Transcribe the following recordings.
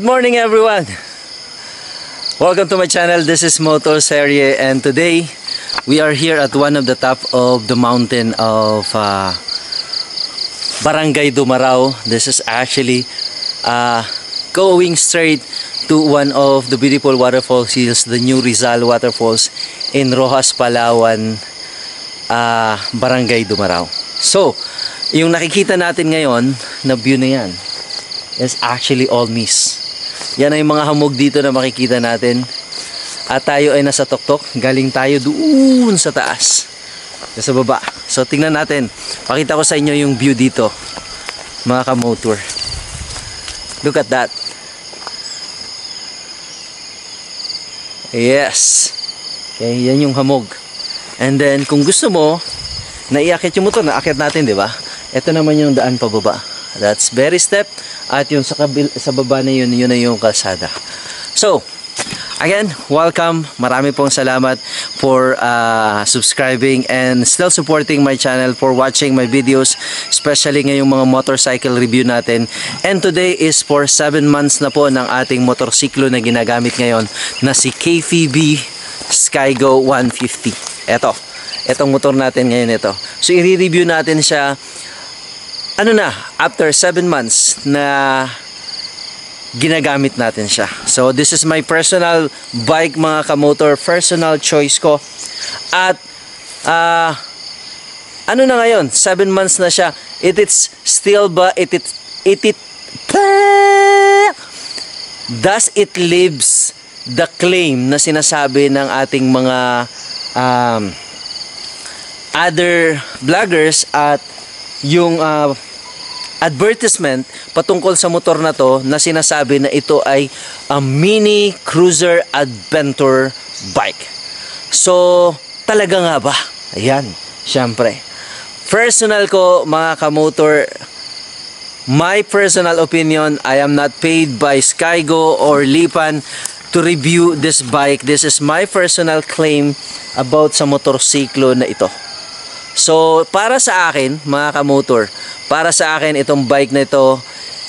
Good morning everyone! Welcome to my channel. This is Motor Serie, and today we are here at one of the top of the mountain of Barangay Dumarao. This is actually going straight to one of the beautiful waterfalls, the New Rizal Waterfalls in Roxas, Palawan, Barangay Dumarao. So, yung nakikita natin ngayon na view na yan is actually all mist. Yan ay mga hamog dito na makikita natin. At tayo ay nasa tuktok. Galing tayo doon sa taas, sa baba. So tingnan natin. Pakita ko sa inyo yung view dito, mga kamotor. Look at that. Yes. Okay, yan yung hamog. And then kung gusto mo na iakyat yung motor, naakyat natin, di ba? Ito naman yung daan pababa. That's very step. At yung sa baba na yun na yung kalsada. So, again, welcome. Marami pong salamat for subscribing and still supporting my channel, for watching my videos, especially ngayong mga motorcycle review natin. And today is for 7 months na po ng ating motorsiklo na ginagamit ngayon na si KFB Skygo 150. Etong motor natin ngayon ito. So, i-review natin siya after 7 months na ginagamit natin siya. So this is my personal bike, mga kamotor, personal choice ko. At na ngayon, 7 months na siya. It is still does it lives the claim na sinasabi ng ating mga other vloggers at yung advertisement patungkol sa motor na to na sinasabi na ito ay a mini cruiser adventure bike. So, talaga nga ba? Ayan, syempre. Personal ko, mga kamotor, my personal opinion, I am not paid by Skygo or Lipan to review this bike. This is my personal claim about sa motorsiklo na ito. So, para sa akin, mga kamotor, para sa akin, itong bike na ito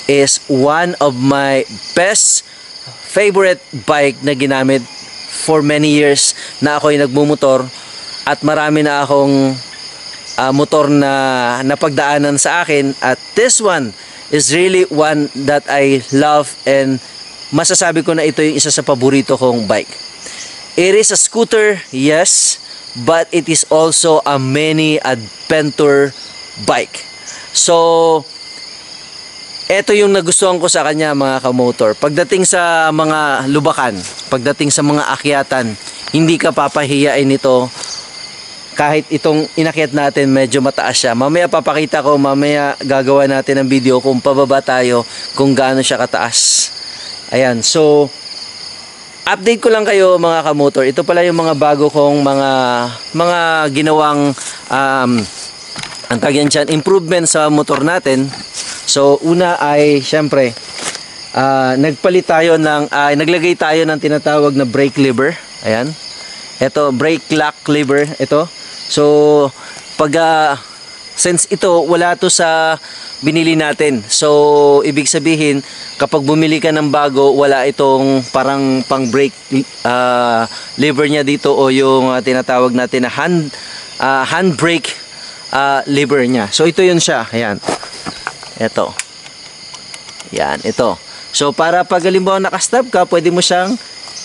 is one of my best favorite bike na ginamit for many years na ako'y nagmumotor, at marami na akong motor na napagdaanan sa akin, at this one is really one that I love, and masasabi ko na ito yung isa sa paborito kong bike. It is a scooter, yes, but it is also a mini adventure bike. So, ito yung nagustuhan ko sa kanya, mga kamotor. Pagdating sa mga lubakan, pagdating sa mga akyatan, hindi ka papahiyain nito. Kahit itong inakyat natin, medyo mataas siya. Mamaya papakita ko, mamaya gagawa natin ng video kung pababa tayo, kung gaano siya kataas. Ayan, so update ko lang kayo, mga kamotor. Ito pala yung mga bago kong mga ginawang ang tagyan dyan, improvement sa motor natin. So una ay syempre naglagay tayo ng tinatawag na brake lever. Ayan, ito brake lock lever ito. So since ito wala to sa binili natin, so ibig sabihin kapag bumili ka ng bago, wala itong parang pang brake lever niya dito, o yung tinatawag natin na hand brake lever niya. So ito yun siya. Ayan. Ito. Yan, ito. So para pag halimbawa naka-stop ka, pwede mo siyang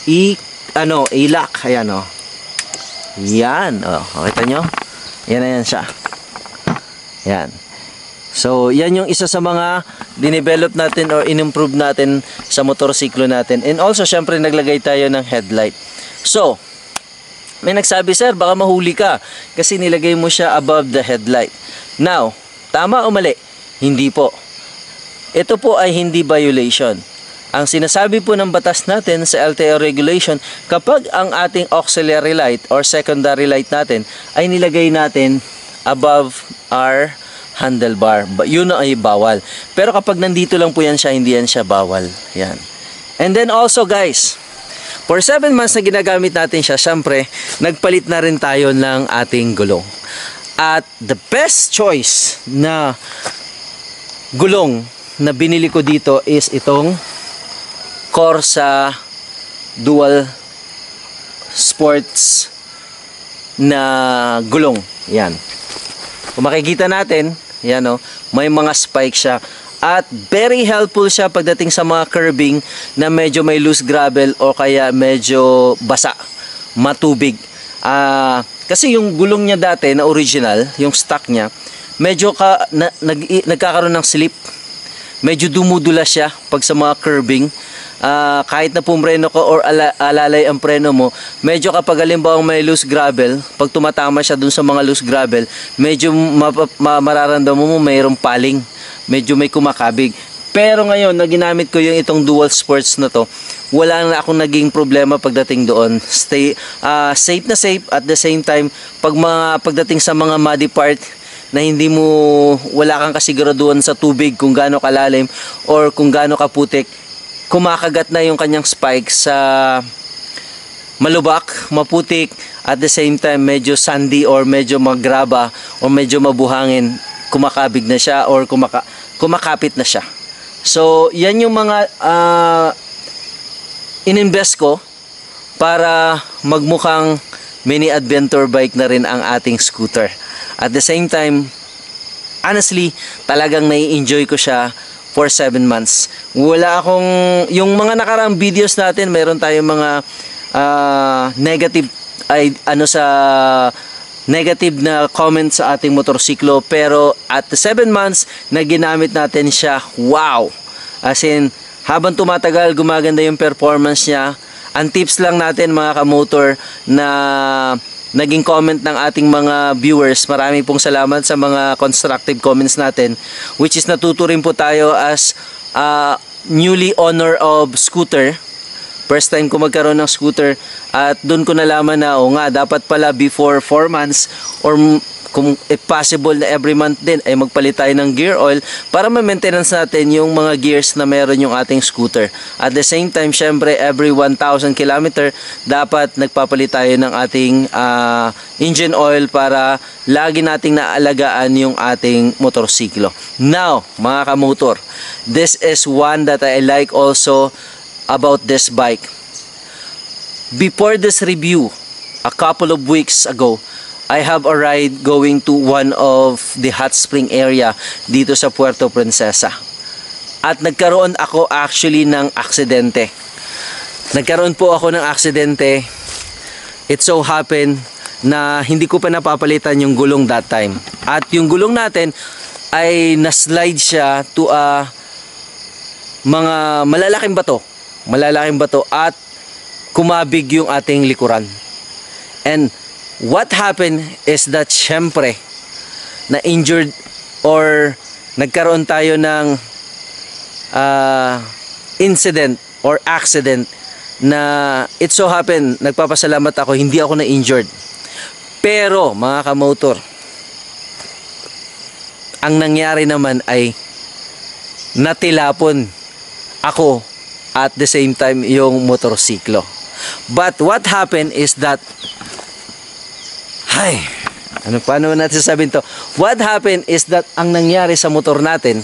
i-lock. Ayan, oh. Yan, oh. Kita nyo? Yan na yan siya. Yan. So yan yung isa sa mga dinevelop natin or in-improve natin sa motorsiklo natin. And also syempre naglagay tayo ng headlight. So may nagsabi, sir, baka mahuli ka kasi nilagay mo siya above the headlight. Now, tama o mali? Hindi po. Ito po ay hindi violation. Ang sinasabi po ng batas natin sa LTO regulation, kapag ang ating auxiliary light or secondary light natin ay nilagay natin above our handlebar, yun ay bawal. Pero kapag nandito lang po yan siya, hindi yan siya bawal. Yan. And then also, guys, for 7 months na ginagamit natin siya, syempre, nagpalit na rin tayo ng ating gulong. At the best choice na gulong na binili ko dito is itong Corsa dual sports na gulong. Yan. Kung makikita natin, yan o, may mga spike siya. At very helpful siya pagdating sa mga curbing na medyo may loose gravel o kaya medyo basa, matubig. Kasi yung gulong niya dati na original, yung stock niya, medyo nagkakaroon ng slip. Medyo dumudula siya pag sa mga curbing. Kahit na pumreno ko or alalay ang preno mo, medyo kapag halimbawa may loose gravel, pag tumatama siya dun sa mga loose gravel, medyo mararamdaman mo mayroong paling, medyo may kumakabig. Pero ngayon na ginamit ko yung itong dual sports na to, wala na akong naging problema pagdating doon. Safe na safe, at the same time pagdating sa mga muddy part na wala kang kasiguraduhan sa tubig kung gaano kalalim or kung gaano kaputik, kumakagat na yung kanyang spike sa malubak, maputik, at the same time medyo sandy or medyo magraba or medyo mabuhangin, kumakabig na siya or kumakapit na siya. So yan yung mga ininvest ko para magmukhang mini adventure bike na rin ang ating scooter. At the same time, honestly, talagang nai-enjoy ko siya for 7 months. Wala akong, yung mga nakaraang videos natin, meron tayong mga negative na comments sa ating motorsiklo, pero at the 7 months na ginamit natin siya, wow! As in, habang tumatagal, gumaganda yung performance niya. Ang tips lang natin mga kamotor na naging comment ng ating mga viewers, marami pong salamat sa mga constructive comments natin, which is natuto rin po tayo as newly owner of scooter. First time ko magkaroon ng scooter, at doon ko nalaman na dapat pala before 4 months or kung if possible na every month din ay magpalit tayo ng gear oil para ma-maintenance natin yung mga gears na meron yung ating scooter. At the same time, syempre every 1,000 km dapat nagpapalit tayo ng ating engine oil para lagi nating naalagaan yung ating motorsiklo. Now, mga kamotor, this is one that I like also about this bike. Before this review, a couple of weeks ago, I have a ride going to one of the hot spring area dito sa Puerto Princesa. At nagkaroon ako actually ng aksidente. Nagkaroon po ako ng aksidente. It so happened na hindi ko pa napapalitan yung gulong that time. At yung gulong natin ay naslide siya to mga malalaking bato at kumabig yung ating likuran. And what happened is that syempre na injured or nagkaroon tayo ng incident or accident na it so happened, nagpapasalamat ako, hindi ako na injured. Pero mga kamotor, ang nangyari naman ay natilapon ako at the same time yung motorsiklo. But what happened is that paano natin sasabihin to? What happened is that ang nangyari sa motor natin,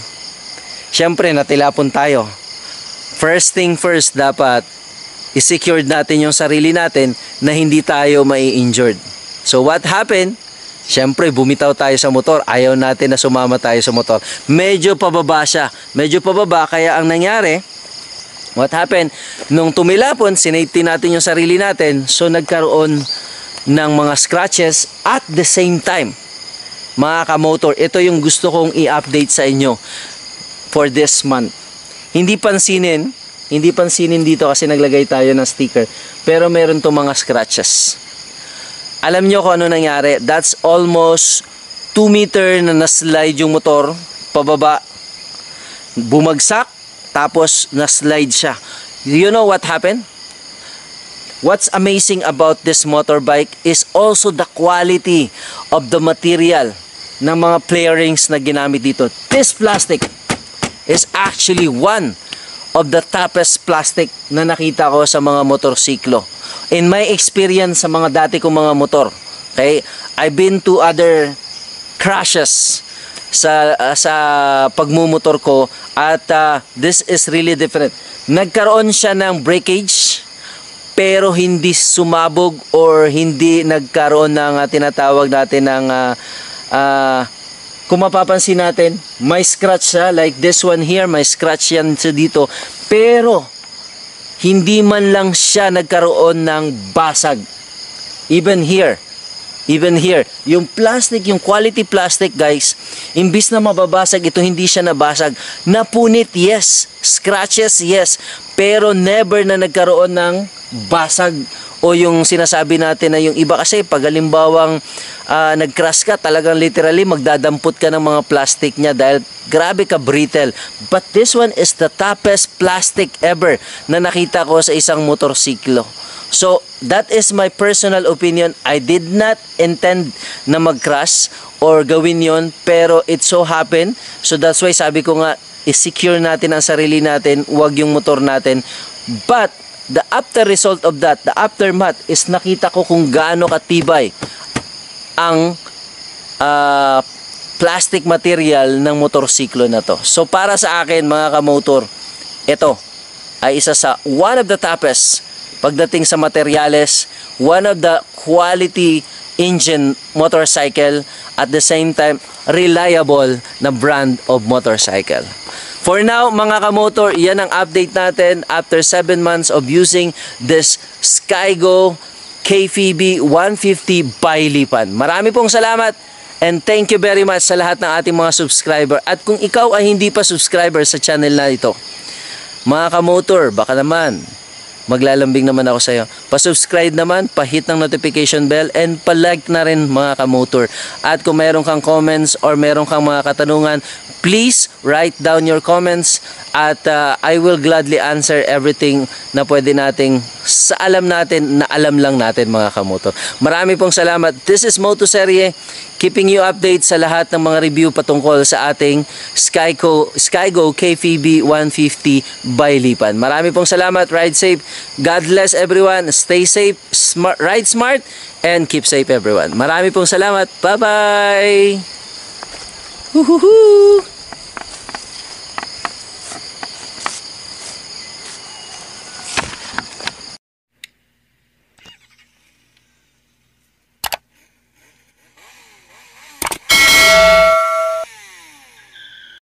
syempre natilapon tayo. First thing first, dapat i-secured natin yung sarili natin na hindi tayo mai-injured. So what happened? Syempre bumitaw tayo sa motor. Ayaw natin na sumama tayo sa motor. Medyo pababa siya. Medyo pababa, kaya ang nangyari, what happened? Nung tumilapon, sinafety natin yung sarili natin. So nagkaroon ng mga scratches at the same time. Mga kamotor, ito yung gusto kong i-update sa inyo for this month. Hindi pansinin dito kasi naglagay tayo ng sticker, pero meron to mga scratches. Alam nyo kung ano nangyari? That's almost 2 meter na naslide yung motor pababa, bumagsak, tapos naslide siya. You know what happened? What's amazing about this motorbike is also the quality of the material ng mga flarings na ginamit dito. This plastic is actually one of the toughest plastic na nakita ko sa mga motorsiklo. In my experience sa mga dati kong mga motor, okay, I've been to other crashes sa pagmumotor ko at this is really different. Nagkaroon siya ng breakage pero hindi sumabog or hindi nagkaroon ng tinatawag natin ng kung mapapansin natin, may scratch siya like this one here, may scratch yan sa dito, pero hindi man lang siya nagkaroon ng basag. Even here, yung plastic, yung quality plastic guys, imbis na mababasag, ito hindi siya nabasag. Napunit, yes. Scratches, yes. Pero never na nagkaroon ng basag o yung sinasabi natin na yung iba kasi pag halimbawang nag-crash ka, talagang literally magdadampot ka ng mga plastic niya dahil grabe ka brittle. But this one is the toughest plastic ever na nakita ko sa isang motorsiklo. So, that is my personal opinion. I did not intend na mag-crash or gawin yon, pero it so happened. So, that's why sabi ko nga, i-secure natin ang sarili natin, huwag yung motor natin. But, the after result of that, the aftermath is nakita ko kung gaano katibay ang plastic material ng motorsiklo na to. So, para sa akin, mga kamotor, ito ay isa sa one of the toughest pagdating sa materyales, one of the quality engine motorcycle, at the same time reliable na brand of motorcycle. For now, mga kamotor, yan ang update natin after 7 months of using this Skygo KFB 150 by Lipan. Marami pong salamat and thank you very much sa lahat ng ating mga subscriber. At kung ikaw ay hindi pa subscriber sa channel na ito, mga kamotor, baka naman maglalambing naman ako sa iyo. Pa-subscribe naman, pa-hit ng notification bell, and pa-like na rin mga kamotor. At kung meron kang comments or meron kang mga katanungan, please write down your comments at I will gladly answer everything na pwede nating sa alam natin na alam lang natin mga kamotor. Marami pong salamat. This is Motoserye, keeping you update sa lahat ng mga review patungkol sa ating Skygo KFB 150 by Lipan. Marami pong salamat. Ride safe. God bless everyone. Stay safe, ride smart, and keep safe everyone. Marami pong salamat. Bye-bye! Woohoo!